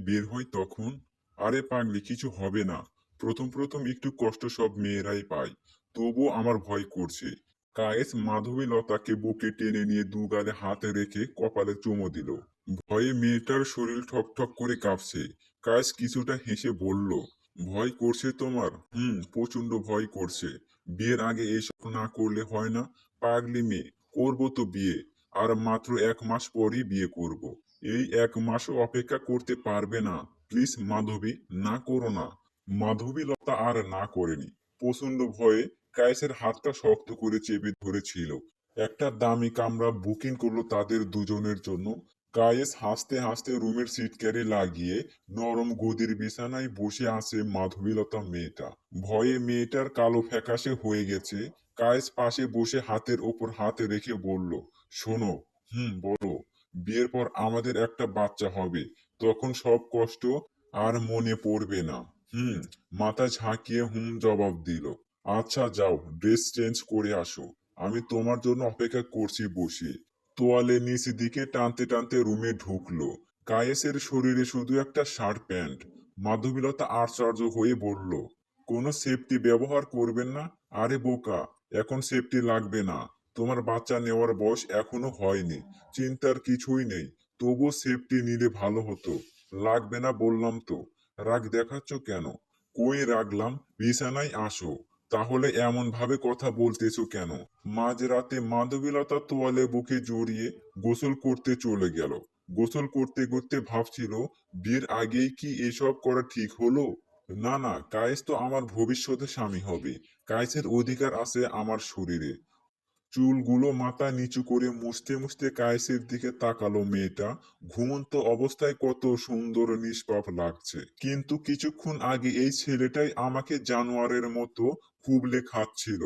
বের হয় তখন। আরে পাগলি, কিছু হবে না। প্রথম প্রথম একটু কষ্ট সব মেয়েরাই পায়, তবুও আমার ভয় করছে। কায়েস মাধবীলতাকে বুকে টেনে নিয়ে দু গালে হাতে রেখে কপালে চুমো দিল। ভয়ে মেয়েটার শরীর ঠক ঠক করে কাঁপছে। কায়েস কিছুটা হেসে বলল, ভয় করছে তোমার? প্রচন্ড ভয় করছে। বিয়ের আগে এসব না করলে হয় না? পাগলি মেয়ে, করবো তো বিয়ে। আর মাত্র 1 মাস পরই বিয়ে করব। এই 1 মাসও অপেক্ষা করতে পারবে না? প্লিজ মাধবী, না করো না। মাধবীলতা আর না করেনি। প্রচন্ড ভয়ে কায়েসের হাতটা শক্ত করে চেপে ধরেছিল। একটা দামি কামরা বুকিং করলো তাদের দুজনের জন্য। কায়েস হাসতে হাসতে রুমের সিট ক্যারি লাগিয়ে নরম গদির বিছানায় বসে আছে মাধবীলতা মেয়েটা। ভয়ে মেয়েটার কালো ফ্যাকাশে হয়ে গেছে। কায়েস পাশে বসে হাতের ওপর হাত রেখে বলল, শোনো, বলো। বিয়ের পর আমাদের একটা বাচ্চা হবে, তখন সব কষ্ট আর মনে পড়বে না। হুম মাথা ঝাঁকিয়ে জবাব দিল। আচ্ছা যাও, ড্রেস চেঞ্জ করে আসো। আমি তোমার জন্য অপেক্ষা করছি বসে। তোয়ালে নিচ দিকে টানতে টানতে রুমে ঢুকলো। কায়েসের শরীরে শুধু একটা শার্ট প্যান্ট। মাধবীলতা আশ্চর্য হয়ে বলল, কোনো সেফটি ব্যবহার করবেন না? আরে বোকা, এখন সেফটি লাগবে না। তোমার বাচ্চা নেওয়ার বয়স এখনো হয়নি। চিন্তার কিছুই নেই। তবুও সেফটি নিলে ভালো হতো। লাগবে না বললাম তো। রাগ দেখাচ্ছ কেন? কই রাগলাম? বিছানায় আসো। তাহলে এমন ভাবে কথা বলতেছো কেন? মাঝরাতে মাধবীলতা তোয়ালে বুকে জড়িয়ে গোসল করতে চলে গেল। গোসল করতে করতে ভাবছিল, বিয়ের আগেই কি এসব করা ঠিক হলো? না না, কায়েস তো আমার ভবিষ্যতে স্বামী হবে। কায়েসের অধিকার আছে আমার শরীরে। চুলগুলো মাথা নিচু করে মুছতে মুছতে কায়েসের দিকে তাকালো মেয়েটা। ঘুমন্ত অবস্থায় কত সুন্দর নিষ্পাপ লাগছে, কিন্তু কিছুক্ষণ আগে এই ছেলেটাই আমাকে জানোয়ারের মতো কুবলে খাচ্ছিল।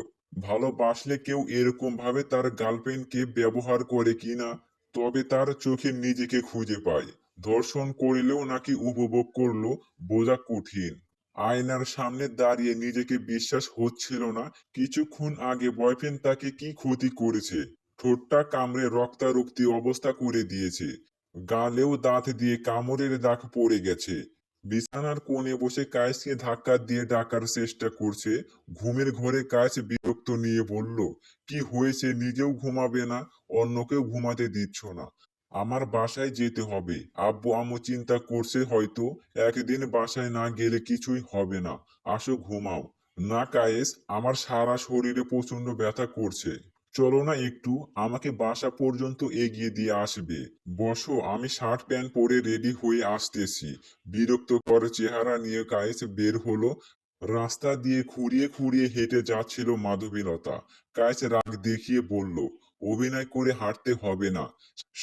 ভালোবাসলে কেউ এরকম ভাবে তার গার্লফ্রেন্ডকে ব্যবহার করে কিনা? তবে তার চোখে নিজেকে খুঁজে পায়। ধর্ষণ করিলেও নাকি উপভোগ করলো, বোঝা কঠিন। আয়নার সামনে দাঁড়িয়ে নিজেকে বিশ্বাস হচ্ছিল না। কিছুক্ষণ আগে বয়ফ্রেন্ড তাকে কি ক্ষতি করেছে। ঠোঁটটা কামড়ে রক্তারক্তি অবস্থা করে দিয়েছে। গালেও দাঁত দিয়ে কামড়ের দাগ পড়ে গেছে। বিছানার কোণে বসে কায়েসকে ধাক্কা দিয়ে ডাকার চেষ্টা করছে। ঘুমের ঘরে কায়েস বিরক্ত নিয়ে বলল, কি হয়েছে? নিজেও ঘুমাবে না, অন্যকেও ঘুমাতে দিচ্ছ না। আমার বাসায় যেতে হবে। আব্বু আম্মু চিন্তা করছে হয়তো। একদিন বাসায় না গেলে কিছুই হবে না। আসো ঘুমাও। না কায়েস, আমার সারা শরীরে প্রচন্ড ব্যথা করছে। চলো না একটু, আমাকে বাসা পর্যন্ত এগিয়ে দিয়ে আসবে। বসো, আমি শার্ট প্যান্ট পরে রেডি হয়ে আসতেছি। বিরক্ত করে চেহারা নিয়ে কায়েস বের হলো। রাস্তা দিয়ে খুঁড়িয়ে খুঁড়িয়ে হেঁটে যাচ্ছিল মাধবীলতা। কায়েস রাগ দেখিয়ে বলল, অভিনয় করে হাঁটতে হবে না,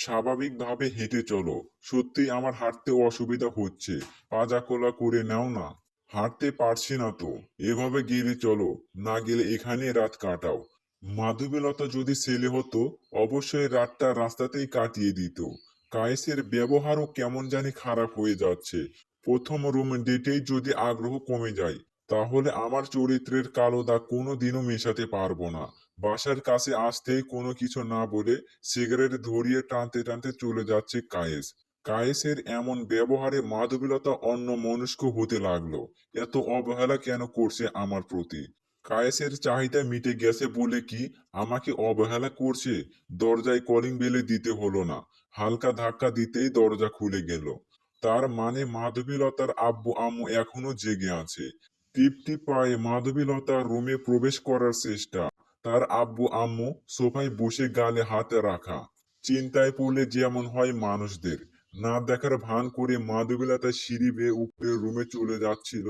স্বাভাবিকভাবে হেঁটে চলো। সত্যি আমার হাঁটতে অসুবিধা হচ্ছে, পাজা কোলা করে নাও না। হাঁটতে পারছি না তো। এভাবে গেলে চলো, না গেলে এখানে রাত কাটাও। মাধবীলতা যদি ছেলে হতো, অবশ্যই রাতটা রাস্তাতেই কাটিয়ে দিত। কায়েসের ব্যবহারও কেমন জানি খারাপ হয়ে যাচ্ছে। প্রথম রুম ডেটেই যদি আগ্রহ কমে যায়, তাহলে আমার চরিত্রের কালো দাগ কোনোদিনও মেশাতে পারবো না। বাসার কাছে আসতেই কোনো কিছু না বলে সিগারেট ধরিয়ে টানতে টানতে চলে যাচ্ছে কায়েস। কায়েসের এমন ব্যবহারে মাধবীলতা অন্যমনস্ক হতে লাগলো। এত অবহেলা কেন করছে আমার প্রতি? কায়েসের চাহিদা মিটে গেছে বলে কি আমাকে অবহেলা করছে? দরজায় কলিং বেলে দিতে হলো না, হালকা ধাক্কা দিতেই দরজা খুলে গেল। তার মানে মাধবীলতার আব্বু আম্মু এখনো জেগে আছে। তৃপ্তি পায়ে মাধবীলতা রুমে প্রবেশ করার চেষ্টা। তার আব্বু আম্মু সোফায় বসে গালে হাতে রাখা। চিন্তায় পড়লে যেমন হয় মানুষদের, না দেখার ভান করে মাধবীলতা সিঁড়ি বেয়ে উপরের রুমে চলে যাচ্ছিল।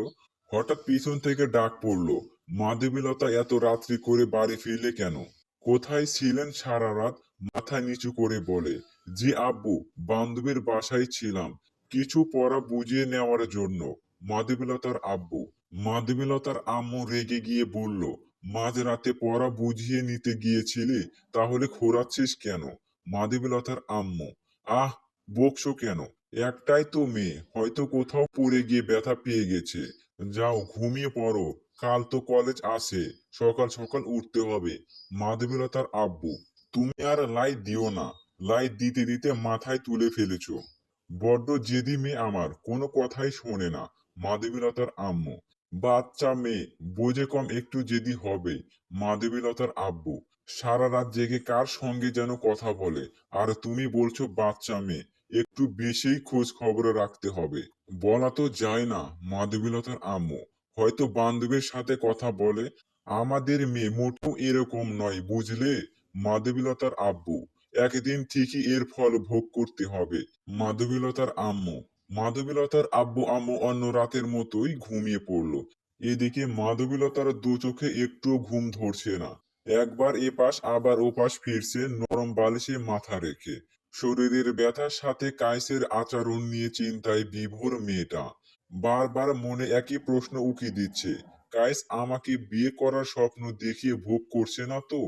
হঠাৎ পিছন থেকে ডাক পড়লো, মাধবীলতা এত রাত্রি করে বাড়ি ফিরলে কেন? কোথায় ছিলেন সারা রাত? মাথা নিচু করে বলে, জি আব্বু, বান্ধবীর বাসায় ছিলাম, কিছু পড়া বুঝিয়ে নেওয়ার জন্য। মাধবীলতার আব্বু। মাধবীলতার আম্মু রেগে গিয়ে বলল, মাঝরাতে পড়া বুঝিয়ে নিতে গিয়েছিলি, তাহলে খোঁড়াচ্ছিস কেন? মাধবীলতার আম্মু, আহ, বকছো কেন? একটাই তো মেয়ে, হয়তো কোথাও পড়ে গিয়ে ব্যথা পেয়ে গেছে। যাও ঘুমিয়ে পড়ো, কাল তো কলেজ আছে, সকাল সকাল উঠতে হবে। মাধবীলতার আব্বু, তুমি আর লাইট দিও না, লাইট দিতে দিতে মাথায় তুলে ফেলেছো। বড্ড জেদি মেয়ে আমার, কোনো কথাই শোনে না। মাধবীলতার আম্মু। বাচ্চা মেয়ে, বোঝে কম, একটু জেদি হবে। মাধবীলতার আব্বু। সারা রাত জেগে কার সঙ্গে যেন কথা বলে, আর তুমি বলছো বাচ্চা মেয়ে। একটু বেশিই খোঁজ খবর রাখতে হবে। বলা তো যায় না। মাধবীলতার আম্মু। হয়তো বান্ধবীর সাথে কথা বলে। আমাদের মেয়ে মোটেও এরকম নয়, বুঝলে? মাধবীলতার আব্বু। একদিন ঠিকই এর ফল ভোগ করতে হবে। মাধবীলতার আম্মু। মাধবীলতার আব্বু আম্মু অন্য রাতের মতোই ঘুমিয়ে পড়ল। এদিকে মাধবীলতার দু চোখে একটুও ঘুম ধরছে না। একবার এপাশ আবার ওপাশ ফিরছে নরম বালিশে মাথা রেখে। শরীরের ব্যথার সাথে কায়েসের আচরণ নিয়ে চিন্তায় বিভোর মেয়েটা। বারবার মনে একই প্রশ্ন উকি দিচ্ছে। কায়েস আমাকে বিয়ে করার স্বপ্ন দেখিয়ে ভোগ করছে না তো?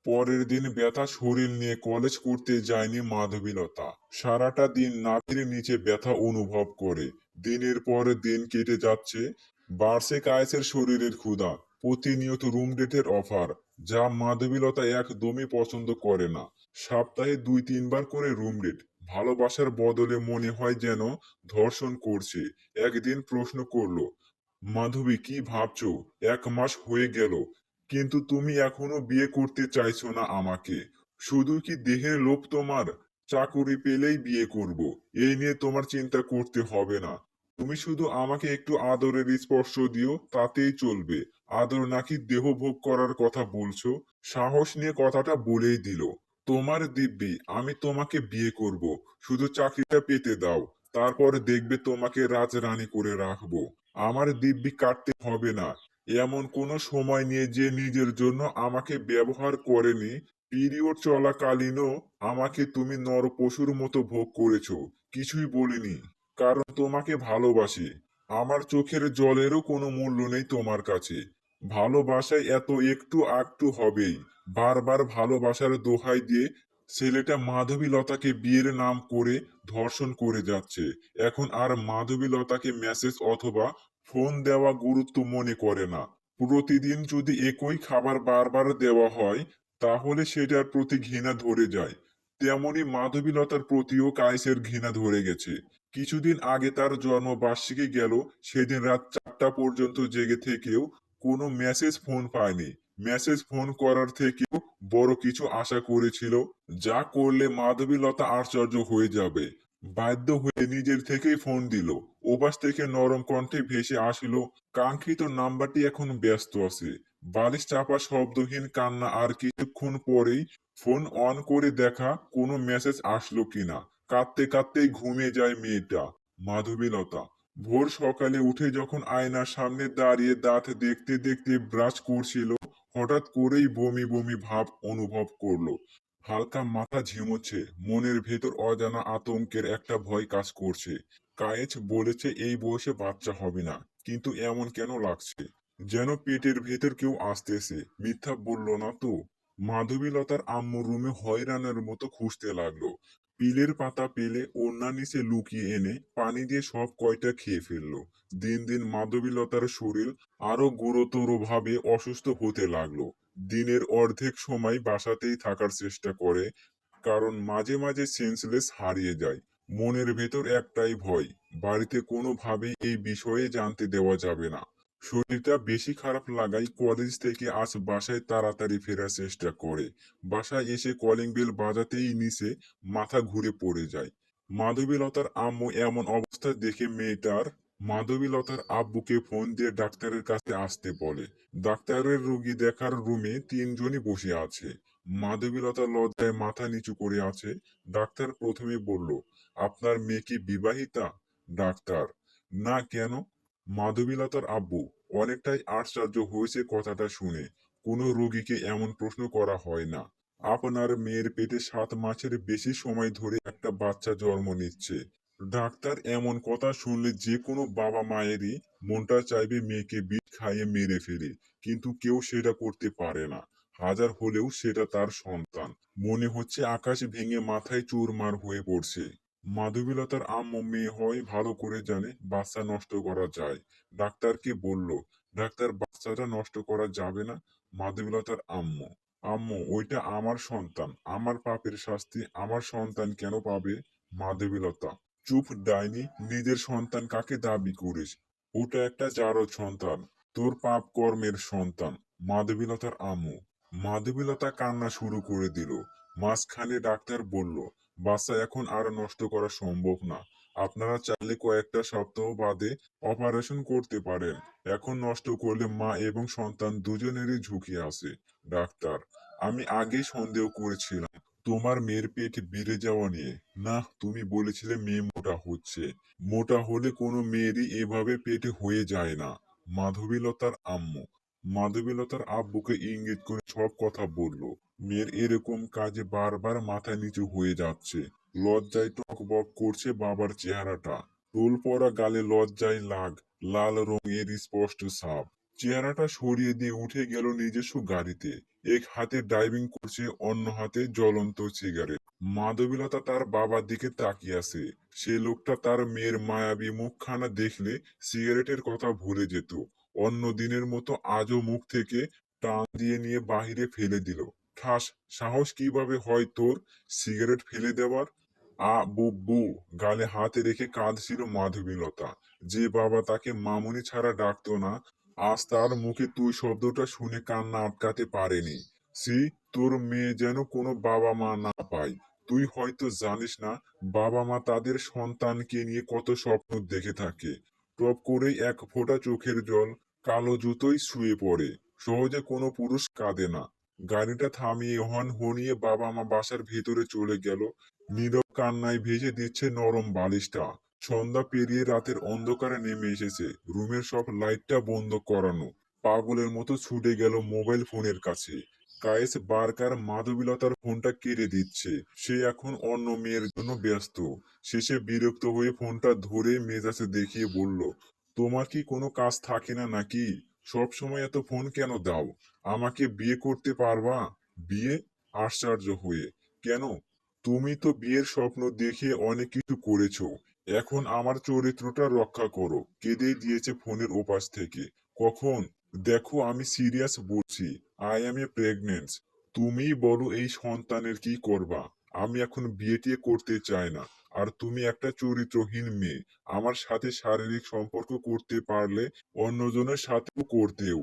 পরের দিন ব্যথা শরীর নিয়ে কলেজ করতে যায়নি মাধবীলতা। সারাটা দিন নাভির নিচে ব্যথা অনুভব করে। দিনের পর দিন কেটে যাচ্ছে। বাড়ছে কায়েসের শরীরের ক্ষুধা। প্রতিনিয়ত রুম ডেটের অফার, যা মাধবীলতা একদমই পছন্দ করে না। সপ্তাহে 2-3 বার করে রুম ডেট। ভালোবাসার বদলে মনে হয় যেন ধর্ষণ করছে। একদিন প্রশ্ন করলো, মাধবী, কি ভাবছো? 1 মাস হয়ে গেল, কিন্তু তুমি এখনো বিয়ে করতে চাইছো না আমাকে। শুধু কি দেহের লোভ তোমার? চাকুরি পেলেই বিয়ে করব, এই নিয়ে তোমার চিন্তা করতে হবে না। তুমি শুধু আমাকে একটু আদরের স্পর্শ দিও, তাতেই চলবে। আদর নাকি দেহ ভোগ করার কথা বলছো? সাহস নিয়ে কথাটা বলেই দিল। তোমার দিব্যি, আমি তোমাকে বিয়ে করব। শুধু চাকরিটা পেতে দাও, তারপর দেখবে তোমাকে রাজরানী করে রাখবো। আমার দিব্যি কাটতে হবে না। এমন কোনো সময় নিয়ে যে নিজের জন্য আমাকে ব্যবহার করেনি। পিরিয়ড চলাকালীনও আমাকে তুমি নরপশুর মতো ভোগ করেছো, কিছুই বলিনি। কারণ তোমাকে ভালোবাসি। আমার চোখের জলেরও কোনো মূল্য নেই তোমার কাছে। ভালোবাসায় এত একটু আকটু হবেই। বারবার ভালোবাসার দোহাই দিয়ে ছেলেটা মাধবীলতাকে বিয়ের নাম করে ধর্ষণ করে যাচ্ছে। এখন আর মাধবীলতাকে মেসেজ অথবা ফোন দেওয়া গুরুত্ব মনে করে না। প্রতিদিন যদি একই খাবার বারবার দেওয়া হয়, তাহলে সেটার প্রতি ঘৃণা ধরে যায়। তেমনি মাধবীলতার প্রতিও কায়েসের ঘৃণা ধরে গেছে। কিছুদিন আগে তার জন্মবার্ষিকী গেল, সেদিন রাত 4টা পর্যন্ত জেগে থেকেও কোনো মেসেজ ফোন পায়নি। মেসেজ ফোন করার থেকেও বড় কিছু আশা করেছিল, যা করলে মাধবীলতা আশ্চর্য হয়ে যাবে। বাধ্য হয়ে নিজের থেকেই ফোন দিল। ওপাশ থেকে নরম কণ্ঠে ভেসে আসলো, কাঙ্ক্ষিত নাম্বারটি এখন ব্যস্ত আছে। বালিশ চাপা শব্দহীন কান্না, আর কিছুক্ষণ পরেই ফোন অন করে দেখা কোনো মেসেজ আসলো কিনা। কাঁদতে কাঁদতেই ঘুমিয়ে যায় মেয়েটা। মাধবীলতা ভোর সকালে উঠে যখন আয়নার সামনে দাঁড়িয়ে দাঁত দেখতে দেখতে ব্রাশ করছিল, হঠাৎ করেই বমি বমি ভাব অনুভব করলো। হালকা মাথা ঝিমোচ্ছে, মনের ভেতর অজানা আতঙ্কের একটা ভয় কাজ করছে। কায়েচ বলেছে এই বয়সে বাচ্চা হবে না, কিন্তু এমন কেন লাগছে? যেন পেটের ভেতর কেউ আসতেছে। মিথ্যা বলল না তো? মাধবীলতার আম্মু রুমে হয়রানের মতো খুঁজতে লাগলো। পিলের পাতা পেলে ওড়না নিচে লুকিয়ে এনে পানি দিয়ে সব কয়টা খেয়ে ফেললো। দিন দিন মাধবীলতার শরীর আরো গুরুতর ভাবে অসুস্থ হতে লাগলো। দিনের অর্ধেক সময় বাসাতেই থাকার চেষ্টা করে, কারণ মাঝে মাঝে সেন্সলেস হারিয়ে যায়। মনের ভেতর একটাই ভয়, বাড়িতে কোনোভাবেই এই বিষয়ে জানতে দেওয়া যাবে না। শরীরটা বেশি খারাপ লাগায় কলেজ থেকে আজ বাসায় তাড়াতাড়ি ফেরার চেষ্টা করে। বাসায় এসে কলিং বেল বাজাতেই নিচে মাথা ঘুরে পড়ে যায়। মাধবীলতার আম্মু এমন অবস্থা দেখে মেয়েটার মাধবীলতার আব্বুকে ফোন দিয়ে ডাক্তারের কাছে আসতে বলে। ডাক্তারের রোগী দেখার রুমে 3জনই বসে আছে। মাধবীলতা লজ্জায় মাথা নিচু করে আছে। ডাক্তার প্রথমে বলল, আপনার মেয়ে কি বিবাহিতা? ডাক্তার, না, কেন? মাধবীলতার আব্বু অনেকটাই আশ্চর্য হয়েছে কথাটা শুনে। কোনো রোগীকে এমন প্রশ্ন করা হয় না। আপনার মেয়ের পেটে 7 মাসের বেশি সময় ধরে একটা বাচ্চা জন্ম নিচ্ছে। ডাক্তার এমন কথা শুনলে যে কোনো বাবা মায়েরই মনটা চাইবে মেয়েকে বিষ খাইয়ে মেরে ফেলে, কিন্তু কেউ সেটা করতে পারে না। হাজার হলেও সেটা তার সন্তান। মনে হচ্ছে আকাশ ভেঙে মাথায় চুরমার হয়ে পড়ছে। মাধবীলতার আম্মু মেয়ে হয় ভালো করে জানে বাচ্চা নষ্ট করা যায়। ডাক্তারকে বলল, ডাক্তার, বাচ্চাটা নষ্ট করা যাবে না। মাধবীলতার আম্মু, আম্মু, ওইটা আমার সন্তান, আমার পাপের শাস্তি আমার সন্তান কেন পাবে? মাধবীলতা, চুপ ডাইনি, নিজের সন্তান কাকে দাবি করিস? ওটা একটা জারজ সন্তান, তোর পাপ কর্মের সন্তান। মাধবীলতার আম্মু। মাধবীলতা কান্না শুরু করে দিল। মাঝখানে ডাক্তার বলল, বাচ্চা এখন আর নষ্ট করা সম্ভব না। আপনারা চাইলে কয়েকটা সপ্তাহ বাদে অপারেশন করতে পারেন। এখন নষ্ট করলে মা এবং সন্তান দুজনেরই ঝুঁকি আছে। ডাক্তার, আমি আগেই সন্দেহ করেছিলাম তোমার মেয়ের পেট বেড়ে যাওয়া নিয়ে। না, তুমি বলেছিলে মেয়ে মোটা হচ্ছে। মোটা হলে কোনো মেয়েরই এভাবে পেটে হয়ে যায় না। মাধবীলতার আম্মু। মাধবীলতার আব্বুকে ইঙ্গিত করে সব কথা বলল। মেয়ের এরকম কাজে বারবার মাথা নিচু হয়ে যাচ্ছে। লজ্জায় টকবক করছে বাবার চেহারাটা। টোল পড়া গালে লজ্জায় লাল রঙের স্পষ্ট ছাপ। চেহারাটা সরিয়ে দিয়ে উঠে গেল নিজস্ব গাড়িতে। এক হাতে ড্রাইভিং করছে, অন্য হাতে জ্বলন্ত সিগারেট। মাধবীলতা তার বাবার দিকে তাকিয়ে আছে। সে লোকটা তার মেয়ের মায়াবী মুখখানা দেখলে সিগারেটের কথা ভুলে যেত। অন্য দিনের মতো আজও মুখ থেকে টান দিয়ে নিয়ে বাহিরে ফেলে দিল। ঠাস, সাহস কিভাবে হয় তোর সিগারেট ফেলে দেওয়ার? বুব্বু, গালে হাত রেখে কাঁদছিল মাধবীলতা। যে বাবা তাকে মামুনি ছাড়া ডাকতো না, আজ তার মুখে তুই শব্দটা শুনে কান্না আটকাতে পারেনি। সি, তোর মেয়ে যেন কোনো বাবা মা না পায়। তুই হয়তো জানিস না, বাবা মা তাদের সন্তানকে নিয়ে কত স্বপ্ন দেখে থাকে। টপ করেই এক ফোঁটা চোখের জল কালো জুতোয় শুয়ে পড়ে। সহজে কোনো পুরুষ কাঁদে না। গাড়িটা থামিয়ে হর্ন হনিয়ে বাবা মা বাসার ভেতরে চলে গেল। নীরব কান্নায় ভেসে দিচ্ছে নরম বালিশটা। সন্ধ্যা পেরিয়ে রাতের অন্ধকারে নেমে এসেছে। রুমের সব লাইটটা বন্ধ করানো। পাগলের মতো ছুটে গেল মোবাইল ফোনের কাছে। কায়েস বারকার মাধবীলতার ফোনটা কেড়ে দিচ্ছে। সে এখন অন্য মেয়ের জন্য ব্যস্ত। শেষে বিরক্ত হয়ে ফোনটা ধরে মেজাজে দেখিয়ে বলল, তোমার কি কোনো কাজ থাকে না নাকি? সব সময় এত ফোন কেন দাও? আমাকে বিয়ে করতে পারবা? বিয়ে? আশ্চর্য হয়ে, কেন? তুমি তো বিয়ের স্বপ্ন দেখে অনেক কিছু করেছো। এখন আমার চরিত্রটা রক্ষা করো। কেঁদে দিয়েছে ফোনের ওপাশ থেকে। কখন? দেখো, আমি সিরিয়াস বলছি। I M a pregnant. তুমিই বলো এই সন্তানের কি করবা? আমি এখন বিয়ে টিয়ে করতে চাই না। আর তুমি একটা চরিত্রহীন মেয়ে। আমার সাথে শারীরিক সম্পর্ক করতে পারলে অন্যজনের সাথেও করতেও।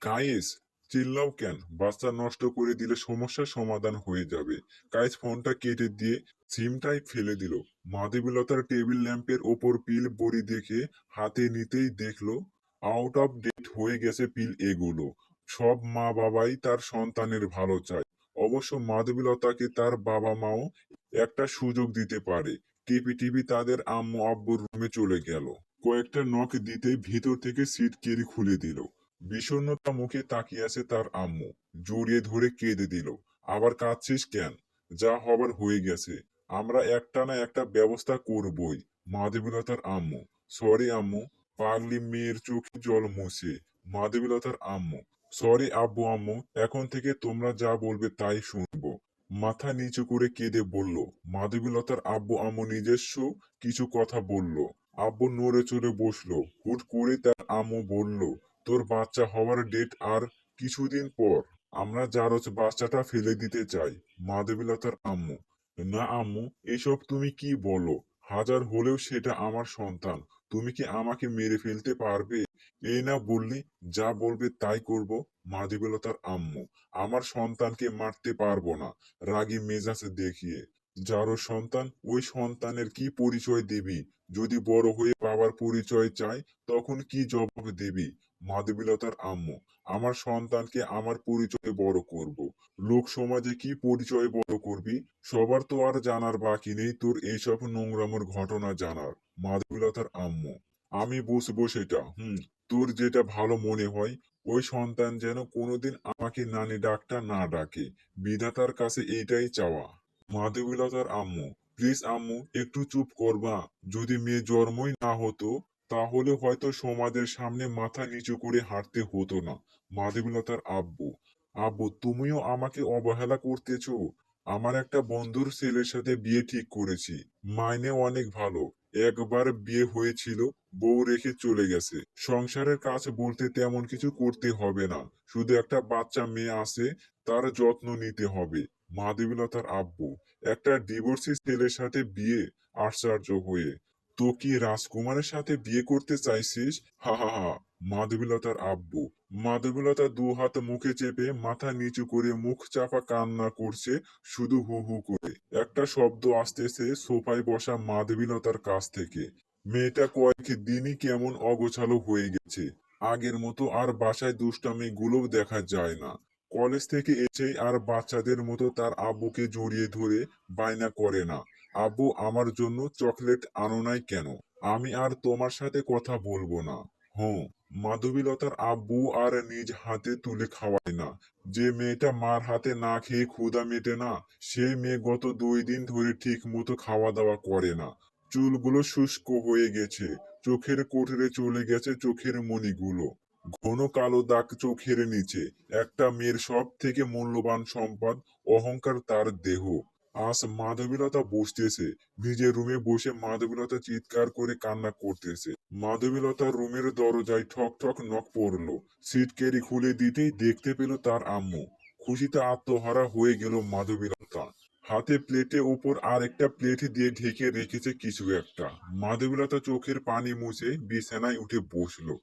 কায়েস, চিল্লাও কেন? বাচ্চা নষ্ট করে দিলে সমস্যার সমাধান হয়ে যাবে। কায়েস ফোনটা কেটে দিয়ে সিমটাই ফেলে দিল। মাধবীলতার টেবিল ল্যাম্পের ওপর পিল বড়ি দেখে হাতে নিতেই দেখলো আউট অফ ডেট হয়ে গেছে পিল এগুলো। সব মা বাবাই তার সন্তানের ভালো চায়। অবশ্য মাধবীলতাকে তার বাবা মাও একটা সুযোগ দিতে পারে। টিপি টিপি তাদের আম্মু আব্বুর রুমে চলে গেল। কয়েকটা নখ দিতেই ভিতর থেকে সিট কেড়ে খুলে দিল। বিষণ্ণতা মুখে তাকিয়ে আছে তার আম্মু। জড়িয়ে ধরে কেঁদে দিল। আবার কাঁদছিস কেন? যা হবার হয়ে গেছে। আমরা একটা না একটা ব্যবস্থা করবই। মাধবীলতার আম্মু। সরি আম্মু। পাগলি মেয়ের চোখে জল মুছে। মাধবীলতার আম্মু। সরি আব্বু আম্মু, এখন থেকে তোমরা যা বলবে তাই শুনবো। মাথা নিচু করে কেঁদে বলল। মাধবীলতার আব্বু আম্মু নিজস্ব কিছু কথা বলল। আব্বু নড়ে চড়ে বসলো। হুট করে তার আম্মু বলল, তোর বাচ্চা হওয়ার ডেট আর কিছুদিন পর। আমরা জারজ বাচ্চাটা ফেলে দিতে চাই। মাধবীলতার আম্মু। না আম্মু, এসব তুমি কি বলো? হাজার হলেও সেটা আমার সন্তান। তুমি কি আমাকে মেরে ফেলতে পারবে? এই না বললি, যা বলবে তাই করব। মাধবীলতার আম্মু। আমার সন্তানকে মারতে পারবো না। রাগী মেজাজ দেখিয়ে। যারও সন্তান, ওই সন্তানের কি পরিচয় দিবি? যদি বড় হয়ে বাবার পরিচয় চায়, তখন কি জবাব দিবি? মাধবীলতার আম্মু। আমার সন্তানকে আমার পরিচয়ে বড় করব। লোক সমাজে কি পরিচয়ে বড় করবি? সবার তো আর জানার বাকি নেই তোর এইসব নোংরামোর ঘটনা জানার। মাধবীলতার আম্মু। আমি বুঝবো সেটা। তোর যেটা ভালো মনে হয়। ওই সন্তান যেন কোনোদিন আমাকে নানি ডাকটা না ডাকে। বিধাতার কাছে এইটাই চাওয়া। মাধবীলতার আম্মু। প্লিজ আম্মু, একটু চুপ করবা? যদি মেয়ে জন্মই না হতো, তাহলে হয়তো সমাজের সামনে মাথা নিচু করে হাঁটতে হতো না। মাধবীলতার আব্বু। আব্বু, তুমিও আমাকে অবহেলা করতেছো। আমার একটা বন্ধুর ছেলের সাথে বিয়ে ঠিক করেছি। মাইনে অনেক ভালো। একবার বিয়ে হয়েছিল, বউ রেখে চলে গেছে। সংসারের কাজ বলতে তেমন কিছু করতে হবে না। শুধু একটা বাচ্চা মেয়ে আছে, তার যত্ন নিতে হবে। মাধবীলতার আব্বু। একটা ডিভোর্সি ছেলের সাথে বিয়ে? আশ্চর্য হয়ে। তো কি রাজকুমারের সাথে বিয়ে করতে চাইছিস? হা হা হা। মাধবীলতার আব্বু। মাধবীলতা দু হাত মুখে চেপে মাথা নিচু করে মুখ চাপা কান্না করছে, শুধু হু হু করে। একটা শব্দ আসতেছে সোফায় বসা মাধবীলতার কাছ থেকে। মেয়েটা কয়েক দিনই কেমন অগোছালো হয়ে গেছে। আগের মতো আর বাসায় দুষ্টামি গুলোও দেখা যায় না। কলেজ থেকে এসেই আর বাচ্চাদের মতো তার আব্বুকে জড়িয়ে ধরে বায়না করে না, আব্বু আমার জন্য চকলেট আনো নাই কেন? আমি আর তোমার সাথে কথা বলবো না। হুঁ। মাধবীলতার আব্বু আর নিজ হাতে তুলে খাওয়ায় না। যে মেয়েটা মার হাতে না খেয়ে ক্ষুধা মেটে না, সে মেয়ে গত 2 দিন ধরে ঠিক মতো খাওয়া দাওয়া করে না। চুলগুলো শুষ্ক হয়ে গেছে, চোখের কোটরে চলে গেছে চোখের মণিগুলো। ঘন কালো দাগ চোখের নিচে। একটা মেয়ের সব থেকে মূল্যবান সম্পদ, অহংকার, তার দেহ। আজ মাধবীলতা বসতেছে, নিজের রুমে বসে মাধবীলতা চিৎকার করে কান্না করতেছে। মাধবীলতার রুমের দরজায় ঠক ঠক নখ পড়লো। সিটকেরি খুলে দিতেই দেখতে পেল তার আম্মু। খুশিতে আত্মহারা হয়ে গেল মাধবীলতা। হাতে প্লেটে উপর আর একটা প্লেট দিয়ে ঢেকে রেখেছে কিছু একটা। মাধবীলতা চোখের পানি মুছে বিছানায় উঠে বসলো।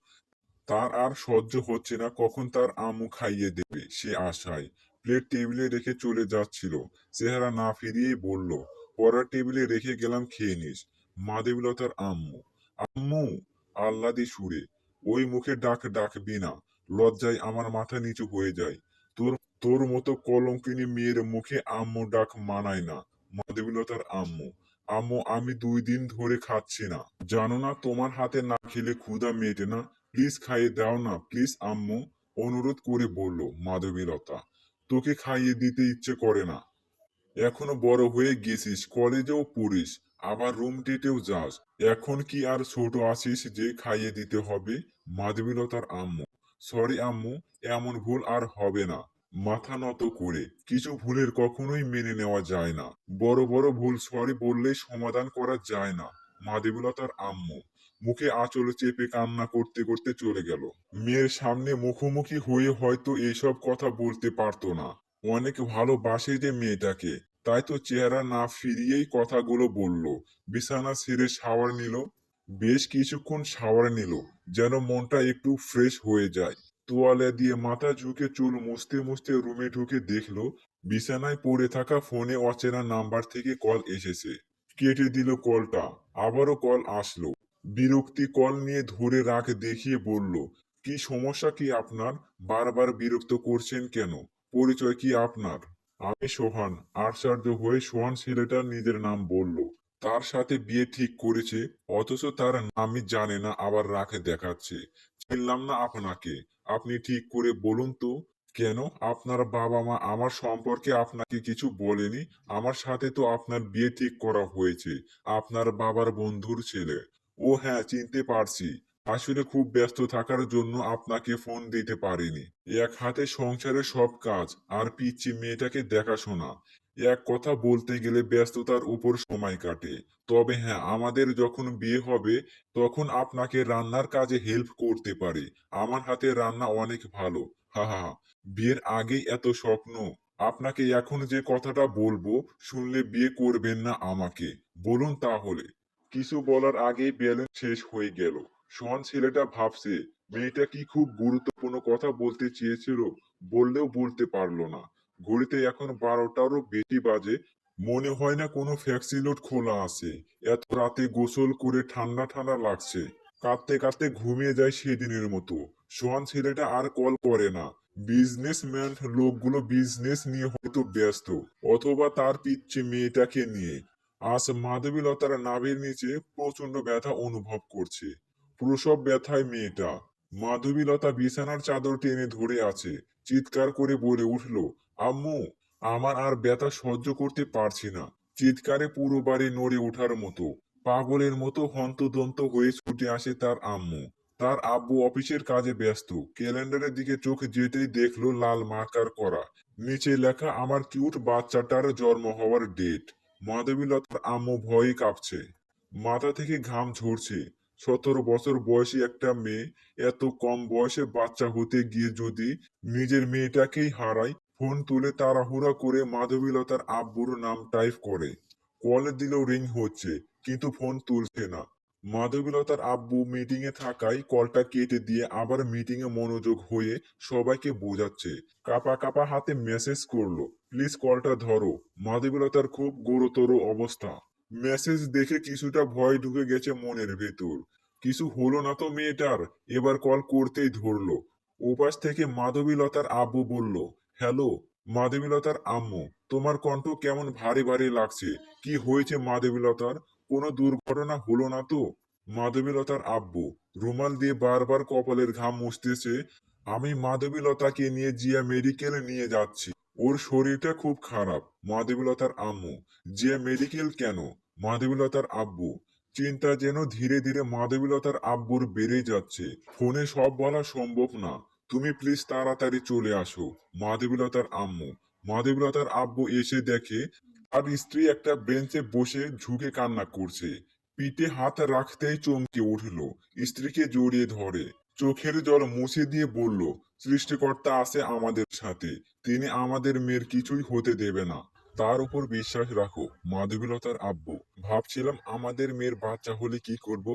তার আর সহ্য হচ্ছে না কখন তার আম্মু খাইয়ে দেবে, সে আশায়। প্লেট টেবিলে রেখে চলে যাচ্ছিল, চেহারা না ফিরিয়েই বলল, পড়ার টেবিলে রেখে গেলাম, খেয়ে নিস। মাধবীলতার আম্মু। আম্মু। আহ্লাদে সুরে। ওই মুখে ডাক ডাকবি না, লজ্জায় আমার মাথা নিচু হয়ে যায়। তোর তোর মতো কলঙ্কিনী মেয়ের মুখে আম্মু ডাক মানায় না। মাধবীলতার আম্মু। আম্মু, আমি 2 দিন ধরে খাচ্ছি না, জানো না তোমার হাতে না খেলে ক্ষুধা মেটে না। প্লিজ খাইয়ে দাও না, প্লিজ আম্মু। অনুরোধ করে বলল মাধবীলতা। তোকে খাইয়ে দিতে ইচ্ছে করে না। এখনো বড় হয়ে গেছিস, কলেজেও পড়িস, আবার রুম ডেটেও যাস। এখন কি আর ছোট আছিস যে খাইয়ে দিতে হবে? মাধবীলতার আম্মু। সরি আম্মু, এমন ভুল আর হবে না। মাথা নত করে। কিছু ভুলের কখনোই মেনে নেওয়া যায় না। বড় বড় ভুল সরি বললেই সমাধান করা যায় না। মাধবীলতার আম্মু মুখে আঁচল চেপে কান্না করতে করতে চলে গেল। মেয়ের সামনে মুখোমুখি হয়ে হয়তো এইসব কথা বলতে পারতো না। অনেক ভালোবাসে যে মেয়েটাকে, তাই তো চেহারা না ফিরিয়েই কথাগুলো বলল। বিছানা ছেড়ে শাওয়ার নিল। বেশ কিছুক্ষণ শাওয়ার নিল, যেন মনটা একটু ফ্রেশ হয়ে যায়। তোয়ালে দিয়ে মাথা ঝুঁকে চুল মুছতে মুছতে রুমে ঢুকে দেখলো বিছানায় পড়ে থাকা ফোনে অচেনা নাম্বার থেকে কল এসেছে। কেটে দিল কলটা। আবারও কল আসলো। বিরক্তি কল নিয়ে ধরে রাখ দেখিয়ে বলল, কি সমস্যা কি আপনার? বারবার বিরক্ত করছেন কেন? পরিচয় কি আপনার? আমি সোহান। আশ্চর্য হয়ে সোহান ছেলেটার নিজের নাম বলল। তার সাথে বিয়ে ঠিক করেছে, অথচ তার নামই জানে না, আবার রাখ দেখাচ্ছে। চিনলাম না আপনাকে। আপনি ঠিক করে বলুন তো, কেন আপনার বাবা মা আমার সম্পর্কে আপনাকে কিছু বলেনি? আমার সাথে তো আপনার বিয়ে ঠিক করা হয়েছে, আপনার বাবার বন্ধুর ছেলে। ও হ্যাঁ, চিনতে পারছি। আসলে খুব ব্যস্ত থাকার জন্য আপনাকে ফোন দিতে পারিনি। এক হাতে সংসারের সব কাজ, আর পিচ্চি মেয়েটাকে দেখাশোনা। এক কথা বলতে গেলে ব্যস্ততার উপর সময় কাটে। তবে হ্যাঁ, আমাদের যখন বিয়ে হবে তখন আপনাকে রান্নার কাজে হেল্প করতে পারি। আমার হাতে রান্না অনেক ভালো। হা হা হা। বিয়ের আগেই এত স্বপ্ন? আপনাকে এখন যে কথাটা বলবো, শুনলে বিয়ে করবেন না আমাকে? বলুন তাহলে। কিছু বলার আগেই ব্যালেন্স শেষ হয়ে গেল। সোহান ছেলেটা ভাবছে মেয়েটা কি খুব গুরুত্বপূর্ণ কথা বলতে চেয়েছিল, বললেও বলতে পারলো না। ঘড়িতে এখন 12টারও বেশি বাজে। মনে হয় না কোনো ফ্যাক্সিলোড খোলা আছে। এত রাতে গোসল করে ঠান্ডা ঠান্ডা লাগছে। কাঁদতে কাঁদতে ঘুমিয়ে যায় সেদিনের মতো। সোহান ছেলেটা আর কল করে না। বিজনেসম্যান লোকগুলো বিজনেস নিয়ে হয়তো ব্যস্ত, অথবা তার পিচ্ছি মেয়েটাকে নিয়ে। আজ মাধবীলতার নাভির নিচে প্রচন্ড ব্যথা অনুভব করছে। প্রসব ব্যথায় মেয়েটা। মাধবীলতা বিছানার চাদর টেনে ধরে আছে। চিৎকার করে বলে উঠল, আম্মু, আমার আর ব্যথা সহ্য করতে পারছি না। চিৎকারে পুরো বাড়ি নড়ে ওঠার মতো। পাগলের মতো হন্তদন্ত হয়ে ছুটে আসে তার আম্মু। তার আব্বু অফিসের কাজে ব্যস্ত। ক্যালেন্ডারের দিকে চোখ যেতেই দেখলো লাল মার্কার করা। নিচে লেখা আমার কিউট বাচ্চাটার জন্ম হওয়ার ডেট। মাধবীলতার আম্মু ভয়ে কাঁপছে। মাথা থেকে ঘাম ঝরছে। 17 বছর বয়সী একটা মেয়ে এত কম বয়সে বাচ্চা হতে গিয়ে যদি নিজের মেয়েটাকেই হারায়। ফোন তুলে তাড়াহুড়া করে মাধবীলতার আব্বুর নাম টাইপ করে। কল দিলেও রিং হচ্ছে। কিন্তু ফোন তুলছে না। মাধবীলতার আব্বু মিটিং এ থাকায় কলটা কেটে দিয়ে আবার মিটিং এ মনোযোগ হয়ে সবাইকে বোঝাচ্ছে। কাপা কাপা হাতে মেসেজ করলো, প্লিজ কলটা ধরো, মাধবীলতার খুব গুরুতর অবস্থা। মেসেজ দেখে কিছুটা ভয় ঢুকে গেছে মনের ভেতর। কিছু হলো না তো মেয়েটার? এবার কল করতেই ধরলো। ওপাশ থেকে মাধবীলতার আব্বু বলল, হ্যালো। মাধবীলতার আম্মু, তোমার কণ্ঠ কেমন ভারী ভারী লাগছে, কি হয়েছে মাধবীলতার? কোনো দুর্ঘটনা হলো না তো? মাধবীলতার আব্বু রুমাল দিয়ে বারবার কপালের ঘাম মুছতেছে। আমি মাধবীলতাকে নিয়ে জিয়া মেডিকেলে নিয়ে যাচ্ছি, ওর শরীরটা খুব খারাপ। মাধবীলতার আম্মু, জিয়া মেডিকেল কেন? মাধবীলতার আব্বু, চিন্তা যেন ধীরে ধীরে মাধবীলতার আব্বুর বেড়ে যাচ্ছে। ফোনে সব বলা সম্ভব না, তুমি প্লিজ তাড়াতাড়ি চলে আসো। মাধবীলতার আম্মু। মাধবীলতার আব্বু এসে দেখে তার স্ত্রী একটা বেঞ্চে বসে ঝুঁকে কান্না করছে। পিঠে হাত রাখতেই চমকে উঠল, স্ত্রীকে জড়িয়ে ধরে চোখের জল মুছে দিয়ে বলল, সৃষ্টিকর্তা আছে আমাদের সাথে, তিনি আমাদের মেয়ের কিছুই হতে দেবে না, তার উপর বিশ্বাস রাখো। মাধবীলতার আব্বু, ভাবছিলাম আমাদের মেয়ের বাচ্চা হলে কি করব।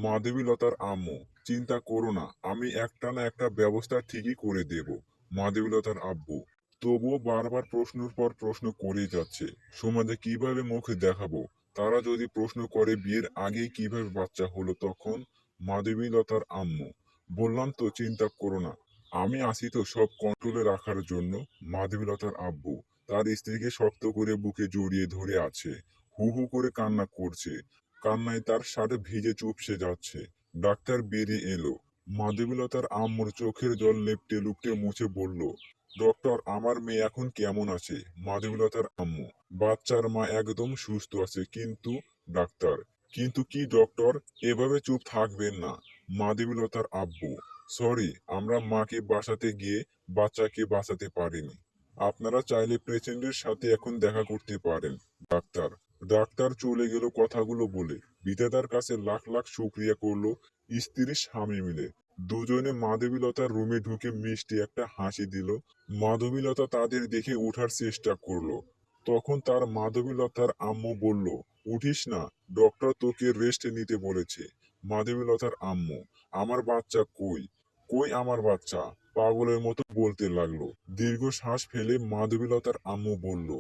মাধবীলতার আম্মু, চিন্তা করো না, আমি একটা না একটা ব্যবস্থা ঠিকই করে দেব। মাধবীলতার আব্বু, তবুও বারবার প্রশ্নের পর প্রশ্ন করেই যাচ্ছে, সমাজে কিভাবে মুখ দেখাবো? তারা যদি প্রশ্ন করে বিয়ের আগেই কিভাবে বাচ্চা হলো তখন? মাধবীলতার আম্মু, বললাম তো চিন্তা করো না, আমি আছি তো সব কন্ট্রোলে রাখার জন্য। মাধবীলতার আব্বু তার স্ত্রীকে শক্ত করে বুকে জড়িয়ে ধরে আছে, হু হু করে কান্না করছে। কান্নায় তার শার্ট ভিজে চুপসে যাচ্ছে। ডাক্তার বেরিয়ে এলো। মাধবীলতার আম্মুর চোখের জল লেপটে লুপটে মুছে বলল, ডক্টর আমার মেয়ে এখন কেমন আছে? মাধবীলতার আম্মু, বাচ্চার মা একদম সুস্থ আছে, কিন্তু ডাক্তার, কিন্তু কি ডক্টর? এভাবে চুপ থাকবেন না। মাধবীলতার আব্বু, সরি, আমরা মাকে বাঁচাতে গিয়ে বাচ্চাকে বাঁচাতে পারিনি। আপনারা চাইলে পেশেন্টের সাথে এখন দেখা করতে পারেন। ডাক্তার। ডাক্তার চলে গেল কথাগুলো বলে। বিধাতার কাছে লাখ লাখ শুক্রিয়া করলো স্ত্রী স্বামী মিলে। দুজনে মাধবীলতার রুমে ঢুকে মিষ্টি একটা হাসি দিল। মাধবীলতা তাদের দেখে ওঠার চেষ্টা করলো। তখন তার মাধবীলতার আম্মু বলল, উঠিস না, ডক্টর তোকে রেস্ট নিতে বলেছে। মাধবীলতার আম্মু, আমার বাচ্চা কই? কই আমার বাচ্চা? পাগলের মতো বলতে লাগলো। দীর্ঘ শ্বাস ফেলে মাধবীলতার আম্মু বলল,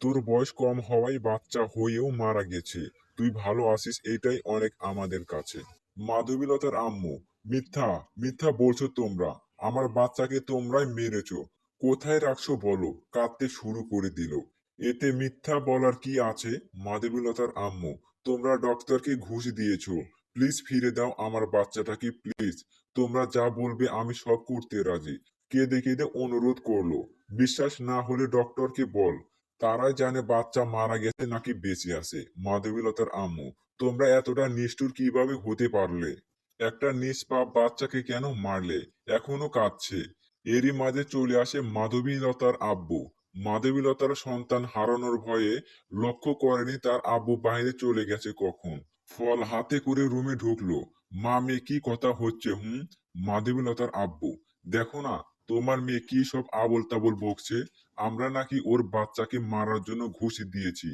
তোর বয়স কম হওয়ায় বাচ্চা হয়েও মারা গেছে, তুই ভালো আছিস এটাই অনেক আমাদের কাছে। মাধবীলতার আম্মু, মিথ্যা, মিথ্যা বলছো তোমরা, আমার বাচ্চাকে তোমরাই মেরেছো, কোথায় রাখছো বলো। কাঁদতে শুরু করে দিল। এতে মিথ্যা বলার কি আছে? মাধবীলতার আম্মু, তোমরা ডক্টরকে ঘুষ দিয়েছো, প্লিজ ফিরে দাও আমার বাচ্চাটাকে প্লিজ, তোমরা যা বলবে আমি সব করতে রাজি। কেঁদে কেঁদে অনুরোধ করলো। বিশ্বাস না হলে ডক্টরকে বল, তারাই জানে বাচ্চা মারা গেছে নাকি বেঁচে আছে। মাধবীলতার আম্মু, তোমরা এতটা নিষ্ঠুর কিভাবে হতে পারলে? একটা নিষ্পাপ বাচ্চাকে কেন মারলে? এখনো কাঁদছে। এরই মাঝে চলে আসে মাধবীলতার আব্বু। মাধবীলতার সন্তান হারানোর ভয়ে লক্ষ্য করেনি তার আব্বু বাইরে চলে গেছে কখন। ফল হাতে করে রুমে ঢুকলো। মা মেয়ে কি কথা হচ্ছে হুম? মাধবীলতার আব্বু, দেখো না তোমার মেয়ে কি সব আবোল তাবোল বকছে, আমরা নাকি ওর বাচ্চাকে মারার জন্য ঘুষ দিয়েছি।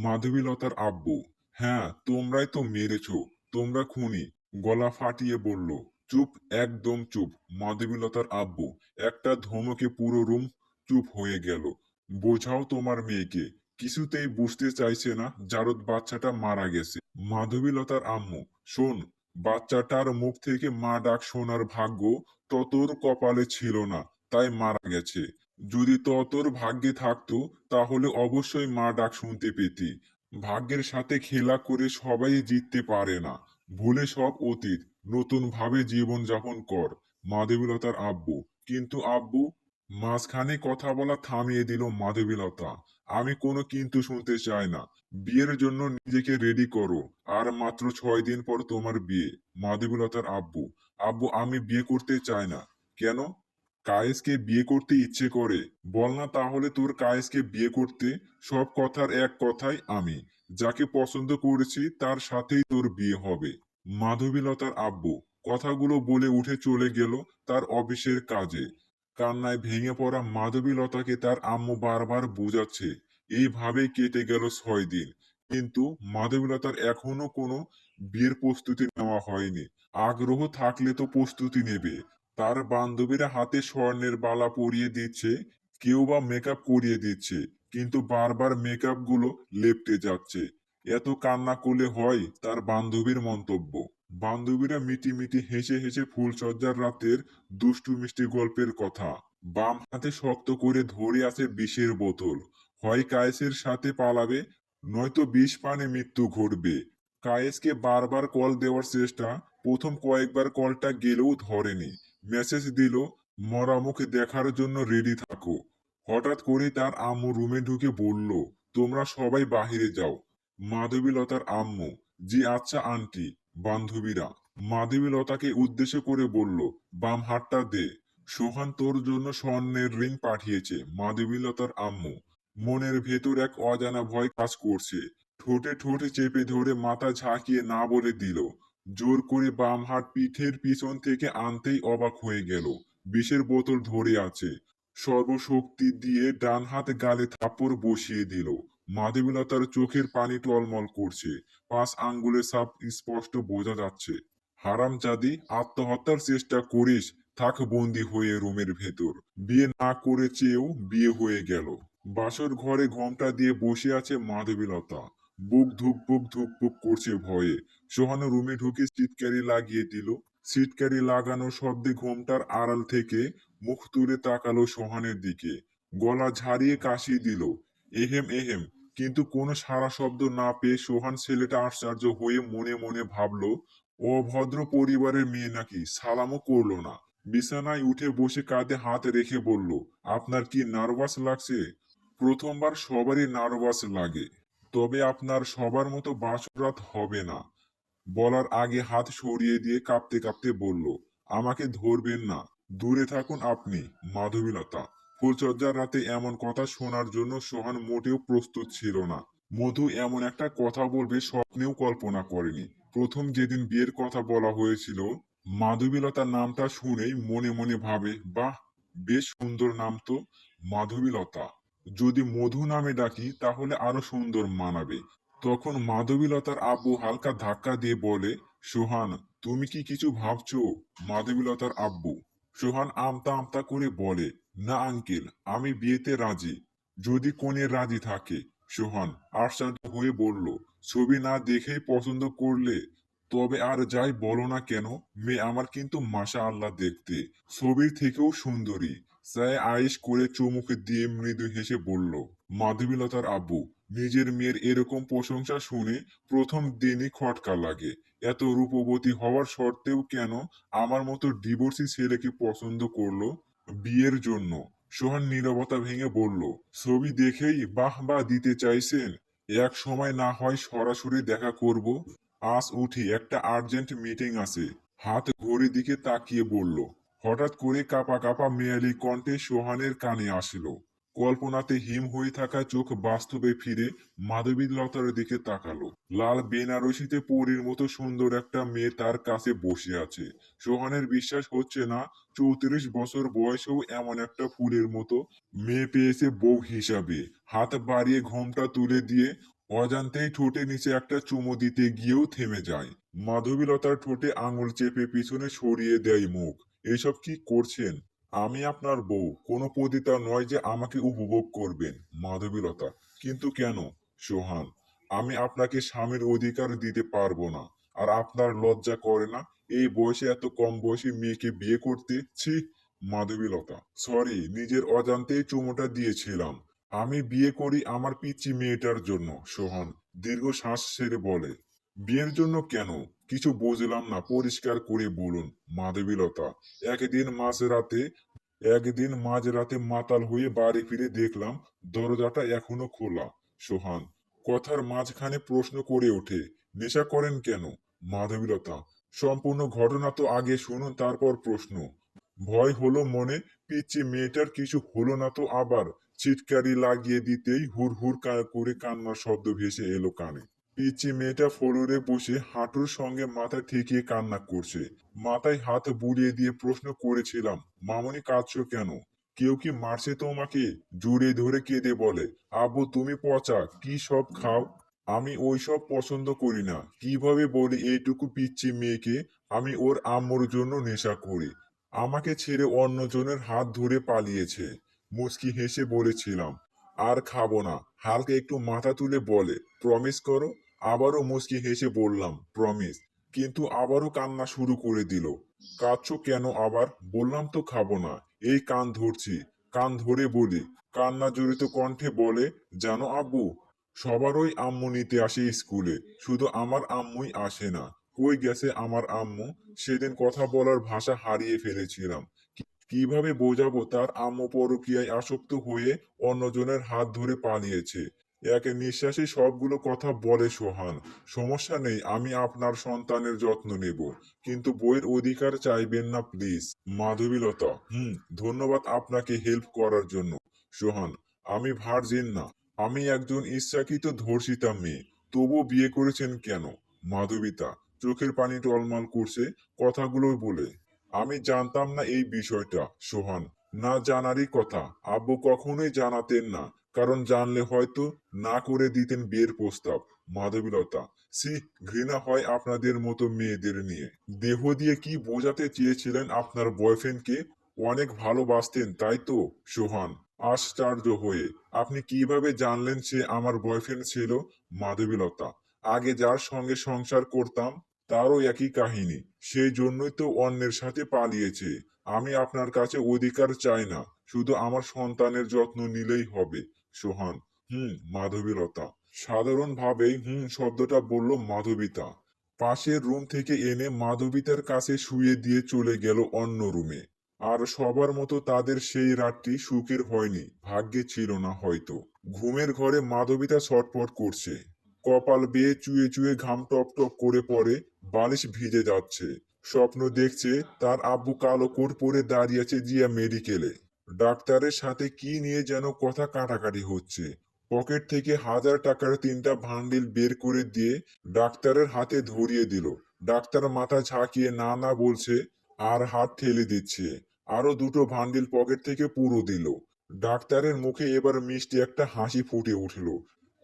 মাধবীলতার আব্বু, হ্যাঁ তোমরাই তো মেরেছো, তোমরা খুনি। গলা ফাটিয়ে বলল, চুপ, একদম চুপ। মাধবীলতার আব্বু একটা ধমকে পুরো রুম চুপ হয়ে গেল। বোঝাও তোমার মেয়েকে, কিছুতেই বুঝতে চাইছে না জারদ বাচ্চাটা মারা গেছে। মাধবীলতার আম্মু, শোন, বাচ্চাটার মুখ থেকে মা ডাক শোনার ভাগ্য ততর কপালে ছিল না, তাই মারা গেছে। যদি ততর ভাগ্যে থাকতো তাহলে অবশ্যই মা ডাক শুনতে পেতি। ভাগ্যের সাথে খেলা করে সবাই জিততে পারে না। ভুলে সব অতীত, নতুন ভাবে জীবন যাপন কর। মাধবীলতার আব্বু, কিন্তু আব্বু। মাঝখানে কথা বলা থামিয়ে দিল মাধবীলতা। আমি কোনো কিন্তু শুনতে চাই না। বিয়ের জন্য নিজেকে রেডি করো, আর মাত্র 6 দিন পর তোমার বিয়ে। মাধবীলতার আব্বু, আব্বু আমি বিয়ে করতে চাই না। কেন? কায়েসকে বিয়ে করতে ইচ্ছে করে, বল না তাহলে তোর কায়েসকে বিয়ে করতে। সব কথার এক কথাই আমি যাকে পছন্দ করেছি তার সাথেই তোর বিয়ে হবে। মাধবীলতার আব্বু কথাগুলো বলে উঠে চলে গেল তার অফিসের কাজে। কান্নায় ভেঙে পড়া মাধবীলতাকে তার আম্মু বারবার বুঝাচ্ছে। এইভাবেই কেটে গেল 6 দিন। কিন্তু মাধবীলতার এখনো কোনো বিয়ের প্রস্তুতি নেওয়া হয়নি। আগ্রহ থাকলে তো প্রস্তুতি নেবে। তার বান্ধবীরা হাতে স্বর্ণের বালা পরিয়ে দিচ্ছে, কেউ বা মেকআপ করিয়ে দিচ্ছে, কিন্তু বারবার মেকআপ গুলো লেপ্টে যাচ্ছে। এত কান্না করলে হয়, তার বান্ধবীর মন্তব্য। বান্ধবীরা মিটিমিটি হেসে হেসে ফুলসজ্জার রাতের দুষ্টু মিষ্টি গল্পের কথা। বাম হাতে শক্ত করে ধরে আছে বিষের বোতল। হয় কায়েসের সাথে পালাবে, নয়তো বিষ পানে মৃত্যু ঘটবে। কায়েসকে বারবার কল দেওয়ার চেষ্টা, প্রথম কয়েকবার কলটা গেলেও ধরেনি। মেসেজ দিল, মরা মুখ দেখার জন্য রেডি থাকো। হঠাৎ করে তার আম্মু রুমে ঢুকে বলল, তোমরা সবাই বাহিরে যাও। মাধবীলতার আম্মু, জি আচ্ছা আন্টি। বান্ধবীরা মাধবীলতাকে উদ্দেশ্য করে বলল, বাম হাতটা দে। সোহান তোর জন্য স্বর্ণের রিং পাঠিয়েছে। মাধবীলতার আম্মু, মনের ভেতর এক অজানা ভয় কাজ করছে। ঠোঁটে ঠোঁটে চেপে ধরে মাথা ঝাঁকিয়ে না বলে দিল। জোর করে বাম হাত পিঠের পিছন থেকে আনতেই অবাক হয়ে গেল। বিষের বোতল ধরে আছে। সর্বশক্তি দিয়ে ডান হাত গালে থাপ্পড় বসিয়ে দিল। মাধবীলতার চোখের পানি টলমল করছে। 5 আঙ্গুলের ছাপ স্পষ্ট বোঝা যাচ্ছে। হারামজাদি, আত্মহত্যার চেষ্টা করিস, থাক বন্দি হয়ে রুমের ভেতর। বিয়ে না করে চেয়েও বিয়ে হয়ে গেল। বাসর ঘরে ঘোমটা দিয়ে বসে আছে মাধবীলতা। বুক ধুকপুক ধুকপুক করছে ভয়ে। সোহান রুমে ঢুকে চিৎকারি লাগিয়ে দিল। সিটকারি লাগানো শব্দে ঘোমটার আড়াল থেকে মুখ তুলে তাকালো সোহানের দিকে। গলা ঝাড়িয়ে কাশি দিল, এহেম এহেম। কিন্তু কোনো সাড়া শব্দ না পেয়ে সোহান ছেলেটা আশ্চর্য হয়ে মনে মনে ভাবলো, অভদ্র পরিবারের মেয়ে নাকি, সালামও করলো না। বিছানায় উঠে বসে কাঁধে হাত রেখে বলল, আপনার কি নার্ভাস লাগছে? প্রথমবার সবারই নার্ভাস লাগে, তবে আপনার সবার মতো বাসরাত হবে না। বলার আগে হাত সরিয়ে দিয়ে কাঁপতে কাঁপতে বলল, আমাকে ধরবেন না, দূরে থাকুন আপনি। মাধবীলতা ফুলচর্যার রাতে এমন কথা শোনার জন্য সোহান মোটেও প্রস্তুত ছিল না। মধু এমন একটা কথা বলবে স্বপ্নেও কল্পনা করেনি। প্রথম যেদিন বিয়ের কথা বলা হয়েছিল, মাধবীলতা নামটা শুনেই মনে মনে ভাবে, বাহ, বেশ সুন্দর নাম তো, মাধবীলতা। যদি মধু নামে ডাকি তাহলে আরো সুন্দর মানাবে। তখন মাধবীলতার আব্বু হালকা ধাক্কা দিয়ে বলে, সোহান, তুমি কি কিছু ভাবছো? মাধবীলতার আব্বু। সোহান আমতা আমতা করে বলে, না আঙ্কেল, আমি বিয়েতে রাজি, যদি কনে রাজি থাকে। সোহান আশ্চর্য হয়ে বলল, ছবি না দেখেই পছন্দ করলে? তবে আর যাই বলো না কেন, মেয়ে আমার কিন্তু মাশা আল্লাহ দেখতে, ছবির থেকেও সুন্দরী। সায় আয়েশ করে চুমুক দিয়ে মৃদু হেসে বলল। মাধবীলতার আব্বু, নিজের মেয়ের এরকম প্রশংসা শুনে প্রথম দিনই খটকা লাগে। এত রূপবতী হওয়ার সত্ত্বেও কেন আমার মতো ডিভোর্সি ছেলেকে পছন্দ করলো বিয়ের জন্য? সোহান নীরবতা ভেঙে বলল, ছবি দেখেই বাহ বাহ দিতে চাইছেন? এক সময় না হয় সরাসরি দেখা করব। আজ উঠি, একটা আর্জেন্ট মিটিং আছে। হাত ঘড়ির দিকে তাকিয়ে বলল। হঠাৎ করে কাপা কাপা মেয়ালি কণ্ঠে সোহানের কানে আসলো। কল্পনাতে হিম হয়ে থাকা চোখ বাস্তবে ফিরে মাধবীলতার দিকে তাকালো। লাল বেনারসিতে পরীর মতো সুন্দর একটা মেয়ে তার কাছে বসে আছে। সোহানের বিশ্বাস হচ্ছে না, 34 বছর বয়সেও এমন একটা ফুলের মতো মেয়ে পেয়েছে বউ হিসাবে। হাত বাড়িয়ে ঘোমটা তুলে দিয়ে অজান্তেই ঠোঁটে নিচে একটা চুমু দিতে গিয়েও থেমে যায়। মাধবীলতার ঠোঁটে আঙুল চেপে পিছনে সরিয়ে দেয় মুখ। এসব কি করছেন? আমি আপনার বউ, কোনো পতিতা নয় যে আমাকে উপভোগ করবেন। মাধবীলতা, কিন্তু কেন? সোহান, আমি আপনাকে স্বামীর অধিকার দিতে পারবো না। আর আপনার লজ্জা করে না এই বয়সে এত কম বয়সী মেয়েকে বিয়ে করতে? ছি। মাধবীলতা, সরি, নিজের অজান্তেই চুমুটা দিয়েছিলাম। আমি বিয়ে করি আমার পিচ্চি মেয়েটার জন্য। সোহান দীর্ঘ শ্বাস ছেড়ে বলে, বিয়ের জন্য কেন? কিছু বুঝলাম না, পরিষ্কার করে বলুন। মাধবীলতা, একদিন মাঝরাতে মাতাল হয়ে বাড়ি ফিরে দেখলাম দরজাটা এখনো খোলা। সোহান কথার মাঝখানে প্রশ্ন করে ওঠে, নেশা করেন কেন? মাধবীলতা, সম্পূর্ণ ঘটনা তো আগে শুনুন, তারপর প্রশ্ন। ভয় হলো মনে, পিচ্চি মেয়েটার কিছু হলো না তো আবার? চিৎকারি লাগিয়ে দিতেই হুর হুর করে কান্নার শব্দ ভেসে এলো কানে। পিচ্চি মেয়েটা ফ্লোরে বসে হাঁটুর সঙ্গে মাথা ঠেকিয়ে কান্না করছে। মাথায় হাত বুলিয়ে দিয়ে প্রশ্ন করেছিলাম, মামনি কাঁদছো কেন? কেউ কি মারছে তোমাকে? জুড়ে ধরে কেঁদে বলে, আব্বু তুমি পচা, কি সব খাও? আমি ওইসব পছন্দ করি না। কিভাবে বলি এইটুকু পিচ্চি মেয়েকে আমি ওর আম্মুর জন্য নেশা করি? আমাকে ছেড়ে অন্যজনের হাত ধরে পালিয়েছে। মুচকি হেসে বলেছিলাম, আর খাবো না। হালকা একটু মাথা তুলে বলে, প্রমিস করো। আবারও মুচকি হেসে বললাম, প্রমিস। কিন্তু আবারও কান্না শুরু করে দিল। কাঁদছো কেন আবার? বললাম তো খাবো না। এই কান ধরছি। কান ধরে বলি। কান্না জড়িত কণ্ঠে বলে, জানো আব্বু, সবারই আম্মু নিতে আসে স্কুলে, শুধু আমার আম্মুই আসে না। কই গেছে আমার আম্মু? সেদিন কথা বলার ভাষা হারিয়ে ফেলেছিলাম। কিভাবে বোঝাবো তার আম্মু পরকীয়ায় আসক্ত হয়ে অন্যজনের হাত ধরে পালিয়েছে? এক নিঃশ্বাসে সবগুলো কথা বলে সোহান। সমস্যা নেই, আমি আপনার সন্তানের যত্ন নেব, কিন্তু বইয়ের অধিকার চাইবেন না প্লিজ। মাধবীলতা, ধন্যবাদ আপনাকে হেল্প করার জন্য। সোহান, আমি ভার্জিন না, আমি একজন ইচ্ছাকৃত ধর্ষিতা মেয়ে। তবু বিয়ে করেছেন কেন? মাধবীতা, চোখের পানি টলমল করছে কথাগুলো বলে। আমি জানতাম না এই বিষয়টা। সোহান, না জানারই কথা। আব্বু কখনোই জানাতেন না, কারণ জানলে হয়তো না করে দিতেন বিয়ের প্রস্তাব। মাধবীলতা, সি, ঘৃণা হয় আপনাদের মতো মেয়েদের নিয়ে। দেহ দিয়ে কি বোঝাতে চেয়েছিলেন আপনার বয়ফ্রেন্ডকে? অনেক ভালোবাসতেন তাই তো? সোহান, আশ্চর্য হয়ে, আপনি কিভাবে জানলেন সে আমার বয়ফ্রেন্ড ছিল? মাধবীলতা, আগে যার সঙ্গে সংসার করতাম তারও একই কাহিনী। সেই জন্যই তো অন্যের সাথে পালিয়েছে। আমি আপনার কাছে অধিকার চাই না, শুধু আমার সন্তানের যত্ন নিলেই হবে। সোহান, মাধবীলতা। সাধারণভাবেই শব্দটা বলল মাধবীতা। পাশের রুম থেকে এনে মাধবীতার কাছে শুয়ে দিয়ে চলে গেল অন্য রুমে। আর সবার মতো তাদের সেই রাতটি সুখের হয়নি, ভাগ্যে ছিল না হয়তো। ঘুমের ঘরে মাধবীতা ছটফট করছে। কপাল বেয়ে চুয়ে চুয়ে ঘাম টপ টপ করে পড়ে, বালিশ ভিজে যাচ্ছে। স্বপ্ন দেখছে তার আব্বু কালো কোট পরে দাঁড়িয়ে আছে জিয়া মেডিকেলে। ডাক্তারের সাথে কি নিয়ে যেন কথা কাটাকাটি হচ্ছে। পকেট থেকে 1000 টাকার 3টা বান্ডিল বের করে দিয়ে ডাক্তারের হাতে ধরিয়ে দিল। ডাক্তার মাথা ঝাঁকিয়ে না না বলছে, আর হাত ঠেলে দিচ্ছে। আরো 2টো বান্ডিল পকেট থেকে পুরো দিল। ডাক্তারের মুখে এবার মিষ্টি একটা হাসি ফুটে উঠল।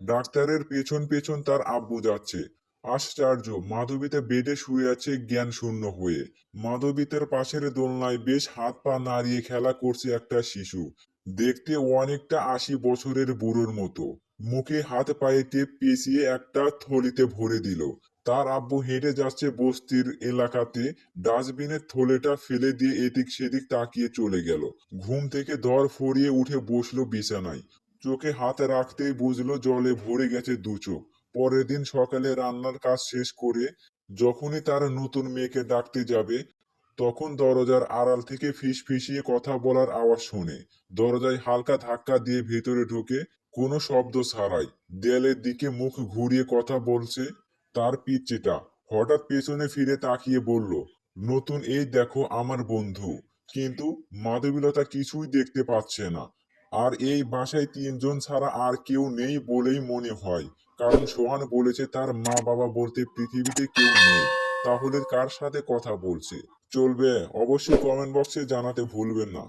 ডাক্তারের পেছন পেছন তার আব্বু যাচ্ছে। আশ্চর্য, মাধবীতা বেডে শুয়ে আছে জ্ঞান শূন্য হয়ে। মাধবীতার পাশের দোলনায় বেশ হাত পা নাড়িয়ে খেলা করছে একটা শিশু। দেখতে অনেকটা 80 বছরের বুড়োর মতো। মুখে হাত পায়ে টেপ পেঁচিয়ে একটা থলিতে ভরে দিল। তার আব্বু হেঁটে যাচ্ছে বস্তির এলাকাতে, ডাস্টবিনের থলেটা ফেলে দিয়ে এদিক সেদিক তাকিয়ে চলে গেল। ঘুম থেকে ধর ফরিয়ে উঠে বসলো বিছানায়। চোখে হাত রাখতেই বুঝলো জলে ভরে গেছে 2 চোখ। পরের দিন সকালে রান্নার কাজ শেষ করে যখনই তার নতুন মেয়েকে ডাকতে যাবে, তখন দরজার আড়াল থেকে ফিসফিসিয়ে কথা বলার আওয়াজ শোনে। দরজায় হালকা ধাক্কা দিয়ে ভেতরে ঢুকে কোনো শব্দ ছাড়াই দেয়ালের দিকে মুখ ঘুরিয়ে কথা বলছে তার পিচ্চিটা। হঠাৎ পেছনে ফিরে তাকিয়ে বলল, নতুন এই দেখো আমার বন্ধু। কিন্তু মাধবীলতা কিছুই দেখতে পাচ্ছে না। আর এই বাসায় 3জন ছাড়া আর কেউ নেই বলেই মনে হয়, কারণ সোহান বলেছে তার মা বাবা বলতে পৃথিবীতে কেউ নেই। তাহলে কার সাথে কথা বলছে? চলবে, অবশ্যই কমেন্ট বক্সে জানাতে ভুলবেন না।